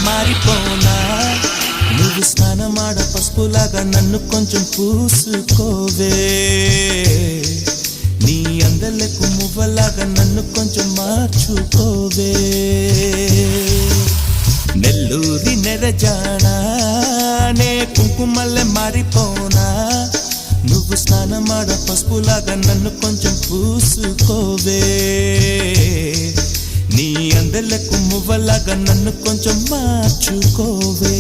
మారిపోనా నువ్వు స్నానమాడ పసుపులాగా నన్ను కొంచెం పూసుకోవే నీ అందలకు మువ్వలాగా నన్ను కొంచెం మార్చుకోవే నెల్లూరి నెరజానా నే కుంకుమల్లె మారిపోనా నువ్వు స్నానమాడ పసుపులాగా నన్ను కొంచెం పూసుకోవే నీ అందలకు మువ్వలాగా నన్ను కొంచెం మార్చుకోవే